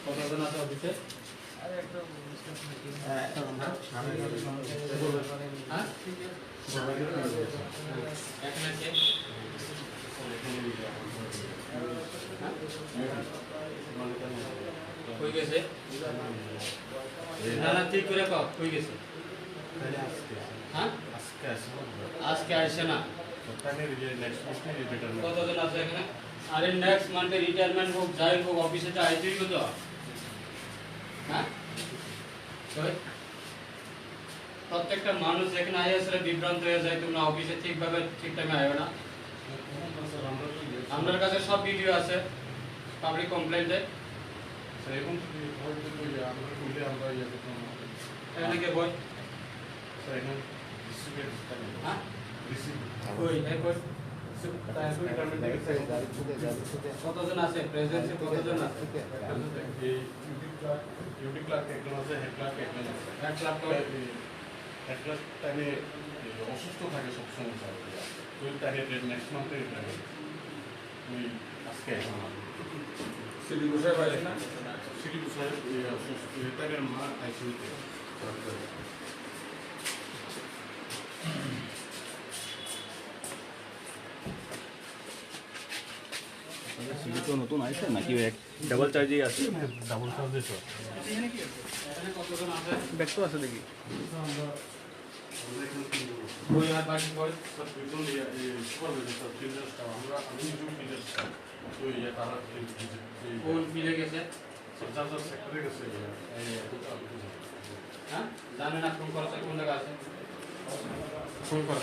কতজন আছে অফিসে? হয়ে গেছে না ঠিক করে কও হয়ে গেছে হ্যাঁ আজকে আসে না কতজন আছে এখানে আরে নেক্সট মান্থে রিটায়ারমেন্ট হোক যাই হোক অফিসে তো আইতেই তো হ্যাঁ প্রত্যেকটা মানুষ এখানে আয় আসলে বিভ্রান্ত হয়ে যায় তোমরা অফিসে ঠিকভাবে ঠিক টাইমে আয়ো না আমাদের কাছে সব ভিডিও আছে পাবলিক কমপ্লেন্টে এখন আমরা খুলে আমরা ইয়ে করতাম এখানে কে বল স্যার এখন ডিস্ট্রিক্টের হ্যাঁ রিসিভ কই এই কই কতজন আছে প্রেজেন্সে কতজন আছে এই ইউটি ক্লার্ক একজন আছে হেড ক্লার্ক একজন আছে হেড ক্লার্ক টাইমে অসুস্থ থাকে সবসময় স্যার তো তাকে নেক্সট মান্থে ওই আজকে Cdpo সাহেব আছে না Cdpo সাহেব অসুস্থ তাকে মা আইসিইউতে Cdpo নতুন আইছে নাকি ডাবল চার্জই আছে ডাবল চার্জে স্যার এখানে কতজন আছে ব্যাক তো আছে দেখি কই আর বাকি কই স্যার দুজন সুপারভাইজার স্যার ফিল্ডার স্টাফ আমরা আমি দুজন ফিল্ডার স্টাফ তো ইয়ে তারা কোন ফিলে গেছে স্যার যার সেক্টরে গেছে হ্যাঁ জানেন না ফোন করা কোন জায়গা আছে ফোন কর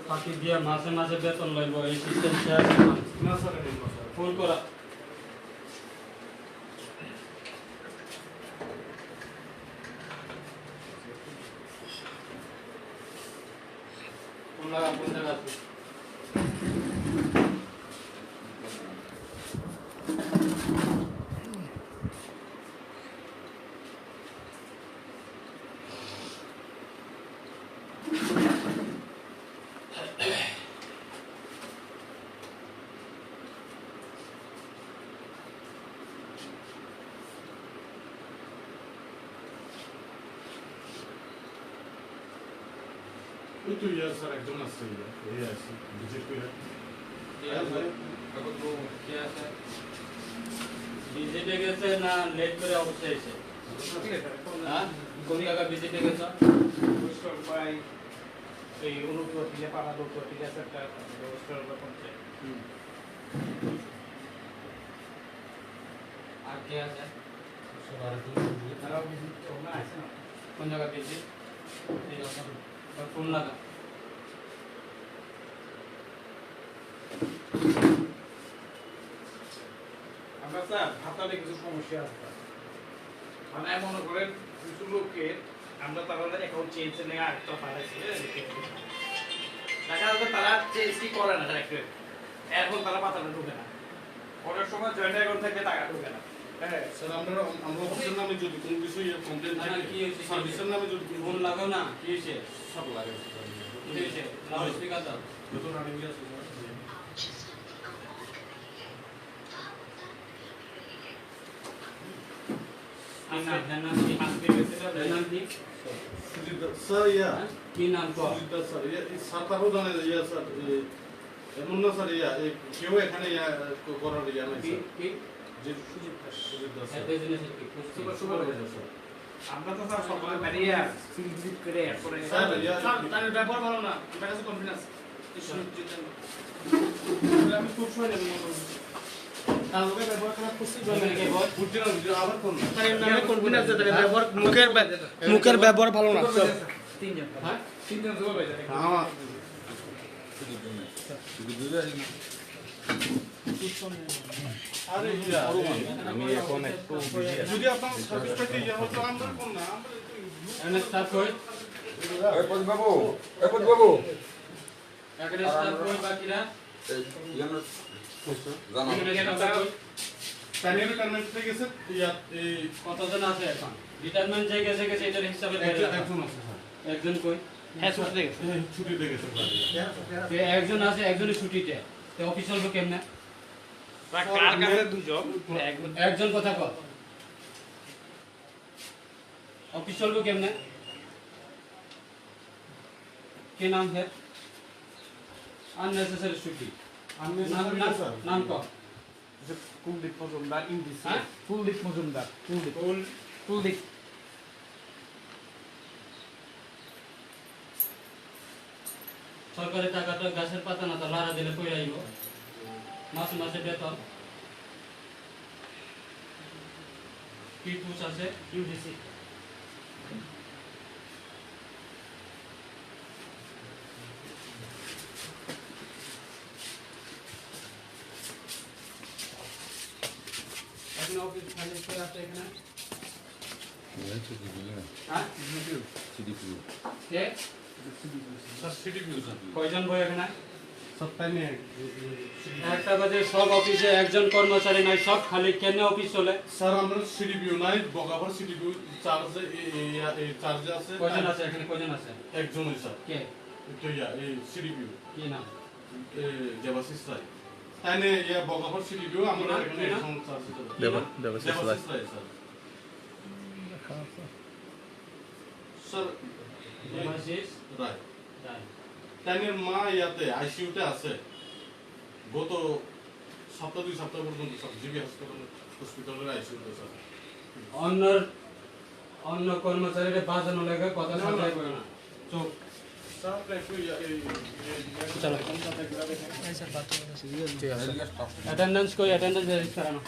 বাকি দিয়া মাসে মাসে বেতন লইব এই সিস্টেম শেয়ার না স্যার ফোন করা কোন জায়গা আছে তো ইয়ে স্যার একজন আছে এই আছে ভিজিট করে ভিজিটে গেছে না লেট করে অবশ্যই এসে হ্যাঁ কোন জায়গা ভিজিটে গেছে এই অনুপ্রত দিয়ে পাড়া দৌড় ঠিক আছে একটা ব্যবস্থা করতে আর কে আছে তারা ভিজিট না আছে না কোন জায়গা ভিজিট ফোন লাগা আমরা স্যার ভাতালে কিছু সমস্যা আছে মানে মনে করেন কিছু লোকের আমরা তারা অ্যাকাউন্ট চেঞ্জ নিয়ে আরেকটা পাঠাইছি দেখা যাবে তারা চেঞ্জ কি করে না ডাইরেক্ট এখন তারা পাতালে ঢুকে না অনেক সময় জয়েন্ট অ্যাকাউন্ট থেকে টাকা ঢুকে না হ্যাঁ স্যার আমরা অফিসের নামে যদি কোনো কিছু কমপ্লেইন থাকে কি হয়েছে সার্ভিসের নামে যদি ফোন লাগাও না কি হয়েছে সব লাগে কি হয়েছে লাউড স্পিকার দাও যত রানিং আছে স্যার ইয়া কি নাম কো স্যার স্যার তারও জানে ইয়া স্যার এমন না স্যার ইয়া কেউ এখানে ইয়া করার ইয়া নাই স্যার কি যে সুজিত স্যার বিজনেস কি সুপারভাইজার স্যার আমরা তো স্যার সকালে বেরিয়ে ভিজিট করে এরপরে স্যার ইয়া তার ব্যবহার ভালো না আমার কাছে কনফিডেন্স আমি খুব সময় নেব তাহলে ব্যবহার করা খুশি কে বল বুঝতে না আবার কোন তার নামে কনফিডেন্স আছে ব্যবহার মুখের ব্যবহার ভালো না তিনজন হ্যাঁ তিনজন সুপারভাইজার হ্যাঁ আরে ইয়া আমি এখন একটু যদি আপনার সার্ভিসটাকে ইয়া হতো আমরা কোন না এনে স্টার্ট কই এরপর বাবু এখানে স্টার্ট কই বাকিরা জানো এখানে স্টার্ট কই তাইনের রিটায়ারমেন্ট থেকে গেছে ইয়া এই কতজন আছে এখন রিটায়ারমেন্ট যে গেছে গেছে এটার হিসাবে একজন আছে স্যার একজন কই হ্যাঁ ছুটিতে গেছে ছুটিতে গেছে স্যার একজন আছে একজনের ছুটিতে তো অফিস চলবে কেমনে কার কাছে দুজন একজন কথা কর অফিস চলবে কেমনে কি নাম है अननेसेसरी छुट्टी नाम कौन কুলদীপ মজুমদার ইংলিশ হ্যাঁ? কুলদীপ মজুমদার কুলদীপ সরকারি টাকাটা গাছের পাতা না তো লারা দিলে কই আইব মাসে মাসে বেতন কি পুষ আছে ইউডিসি এখন অফিস খালি কই আছে এখানে হ্যাঁ কে স্যার সিডিপি স্যার কয়জন বই এখানে স্যার তাইনে একটা বাজে সব অফিসে একজন কর্মচারী নাই সব খালি কেন অফিস চলে স্যার আমরা সিডিপিও নাই বগাবার সিডিপিও চার্জে এই চার্জে আছে কয়জন আছে এখানে কয়জন আছে একজনই স্যার কে তো ইয়া এই সিডিপিও কি নাম দেবাশিস রায় তাইনে ইয়া বগাবার সিডিপিও আমরা এখানে এখন charge Debashis Roy sir sir Debashis Roy রায়। তাইনের মা ইয়াতে আইসিইউতে আছে গত সপ্তাহ 2 সপ্তাহ পর্যন্ত স্যার জিবি হসপিটালের আইসিইউতে স্যার অন্য কর্মচারীরা বাজানো লাগে কথা সাজাই করে না চুপ স্যার একটু চলো অ্যাটেন্ডেন্স कोई अटेंडेंस वेरीफाई कराना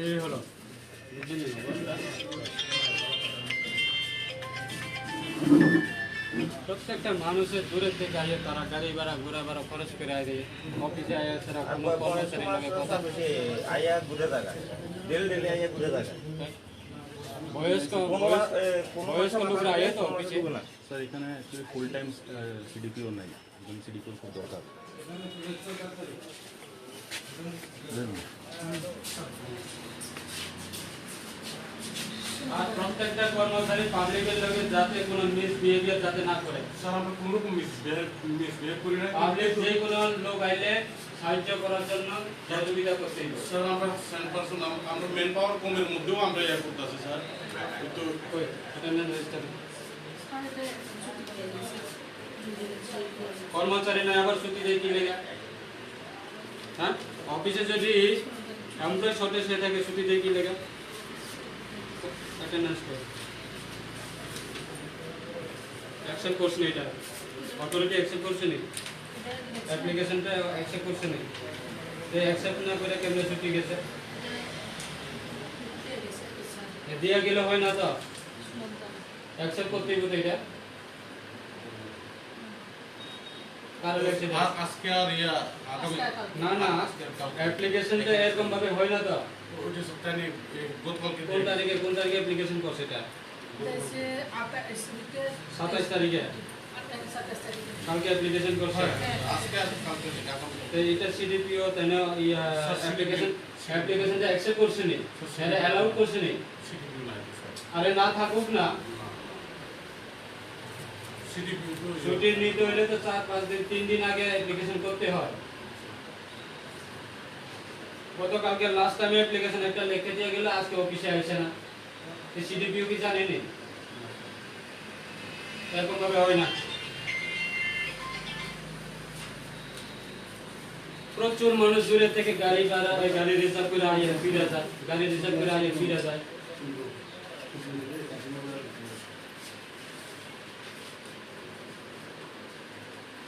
এই হলো প্রত্যেকটা মানুষের দূরের থেকে আইয়ে তারা গাড়ি ভাড়া ঘোরা ভাড়া খরচ করে আয় দেয় অফিসে আয় তারা কোনো কর্মচারী লাগে কথা আয়া ঘুরে থাকা ডেলি আয়া ঘুরে থাকা বয়স্ক লোকরা আয় তো অফিসে স্যার এখানে অ্যাকচুয়ালি ফুল টাইম সিডিপিও নাই একজন সিডিপিও খুব দরকার আর প্রত্যেকটা কর্মচারী পাবলিকের লগে যাতে কোনো মিসবিহেভিয়ার যাতে না করে স্যার আমরা কোনো রকম মিসবিহেভ করি না পাবলিক যে কোনো লোক আইলে সাহায্য করার জন্য সহযোগিতা করতে হবে স্যার আমরা 100% আমরা মেন পাওয়ার কমের মধ্যেও আমরা ইয়া করতেছি স্যার তো কই অ্যাটেন্ডেন্স রেজিস্টার কর্মচারী না আবার ছুটি দেয় কি লেগে হ্যাঁ অফিসে যদি এমপ্লয় শর্টেজ হয়ে থাকে ছুটি দেয় কি লেগে অ্যাটেন্ডেন্স করে অ্যাকসেপ্ট করছে না এটা অথরিটি অ্যাকসেপ্ট করছে না অ্যাপ্লিকেশনটা অ্যাকসেপ্ট করছে না এই অ্যাকসেপ্ট না করে কেমনে ছুটি গেছে দিয়া গেলে হয় না তো অ্যাকসেপ্ট করতে হবে তো এটা কারণ আজকে আর ইয়া আগামী না না অ্যাপ্লিকেশনটা এরকম ভাবে হয় না তো ওই যে সপ্তাহে গতকালকে কোন তারিখে অ্যাপ্লিকেশন করছে এটা जैसे आपका इसके 27 তারিখে কালকে অ্যাপ্লিকেশন করছে আজকে আর কালকে তো এটা সিডিপিও তাই ইয়া অ্যাপ্লিকেশনটা অ্যাকসেপ্ট করছে নি সেটা অ্যালাউ করছে নি সিডিপিও নাই স্যার আরে না থাকুক না সিডিপিও ছুটি নিতে হলে তো 4-5 দিন 3 দিন আগে অ্যাপ্লিকেশন করতে হয় গতকালকে লাস্ট টাইম অ্যাপ্লিকেশন একটা লিখে দিয়ে গেল আজকে অফিসে আসে না এই সিডিপিও কি জানেনি এরকম ভাবে হয় না প্রচুর মানুষ দূরে থেকে গাড়ি ভাড়া গাড়ি রিজার্ভ করে আইয়ে ফিরে যায় গাড়ি রিজার্ভ করে আইয়ে ফিরে যায়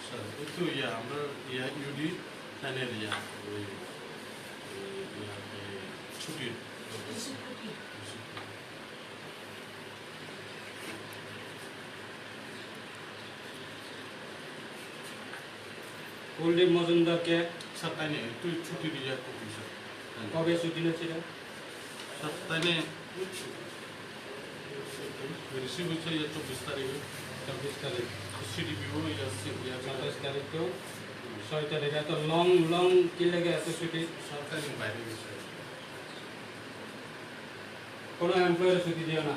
স্যার একটু ইয়া আমরা ইয়া ইউডি টাইনের ইয়া ওই ছুটির কুলদীপ মজুমদারকে স্যার টাইনে একটু ছুটি দিয়ে করবি স্যার কবে ছুটি নিয়েছিল? স্যার তাইলে রিসিভ হয়েছে 24 তারিখে, 24 তারিখ, সিডিপিও 27 তারিখেও 6 তারিখ। এত লং লং কি লাগে এত ছুটি? সরকারি বাইরে গেছে। কোনো এমপ্লয়ের ছুটি দিও না,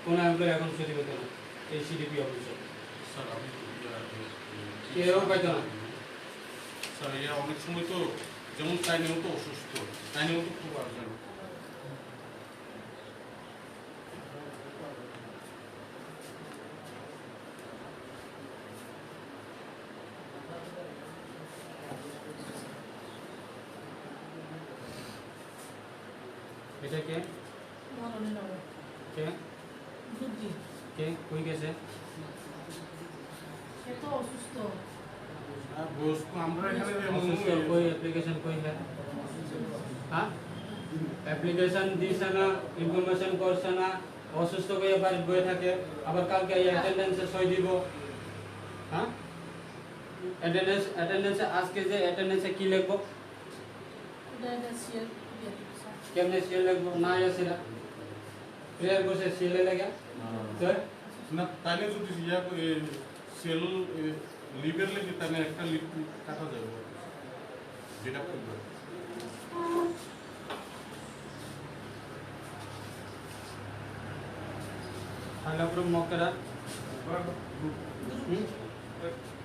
কোনো এমপ্লয় এখন ছুটি পেত না এই সিডিপি অফিসে, স্যার আমি কেউ পাইত না। স্যার ইয়া অনেক সময় তো যেমন তাইনেও তো অসুস্থ, তাইনেও তো খুব আর্জেন্ট। এটা কে মরণে নব কে বুদ্ধি কে কই গেছে? সে তো অসুস্থ আর বস আমরা এখানে অসুস্থ কই অ্যাপ্লিকেশন কই है? হ্যাঁ অ্যাপ্লিকেশন দিছে না, ইনফরমেশন করছে না, অসুস্থ হয়ে বাড়ি বসে থাকে, আবার কালকে অ্যাটেন্ডেন্সে সই দিব। হ্যাঁ অ্যাটেন্ডেন্সে আজকে যে অ্যাটেন্ডেন্সে কি লিখবো, এটা সিএল কেমনে সিএল লিখবো? না আসে না প্রেয়ার করছে সিএল লাগা তো না তাইলে যদি ইয়া সেল লিভের লেগে তাহলে একটা লিভ কাটা যাবে, যেটা করবে। থাইলাপুরম মকরা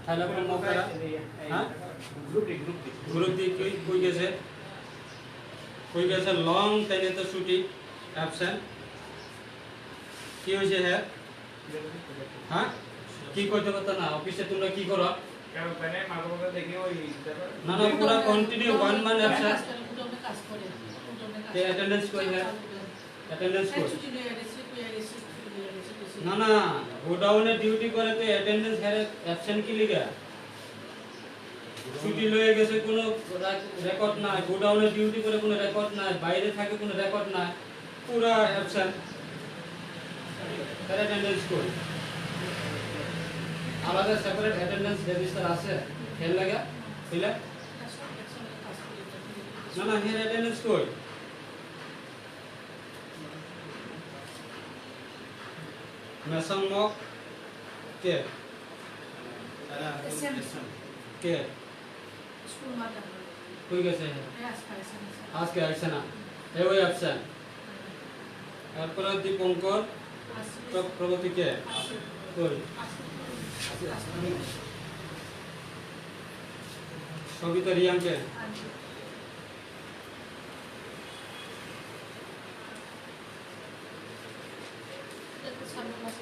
থাইলাপুরম মকরা হ্যাঁ গ্রুপ দি কই গেছে, কই গেছে লং টাইমে তো ছুটি অ্যাবসেন্ট। কি হয়েছে হ্যাঁ? হ্যাঁ কি করতে পারতো না অফিসে? তোমরা কি করো? কারণ তাই মাঝে মাঝে দেখি ওই না না পুরো কন্টিনিউ 1 মান্থ অ্যাবসেন্ট। কাজ করে তে অ্যাটেন্ডেন্স কই হ্যাঁ? অ্যাটেন্ডেন্স কই? ছুটি নিয়ে গেছে না না গোডাউনে ডিউটি করে তো অ্যাটেন্ডেন্স হেরে অ্যাবসেন্ট কি লিগা? ছুটি লয়ে গেছে কোনো রেকর্ড নাই, গোডাউনে ডিউটি করে কোনো রেকর্ড নাই, বাইরে থাকে কোনো রেকর্ড নাই, পুরা অ্যাবসেন্ট। অ্যাটেন্ডেন্স কই? আলাদা সেপারেট অ্যাটেন্ডেন্স রেজিস্টার আছে খেল লাগা বুঝলে? না না হের অ্যাটেন্ডেন্স কই? মেসন মক কে কে স্কুল মাতা কই গেছে? আজকে আসছে না, এই ওই অ্যাবসেন্ট। এরপরে দীপঙ্কর চক্রবর্তী কে কই? সবিতা রিয়াং কে? সামনে মাসে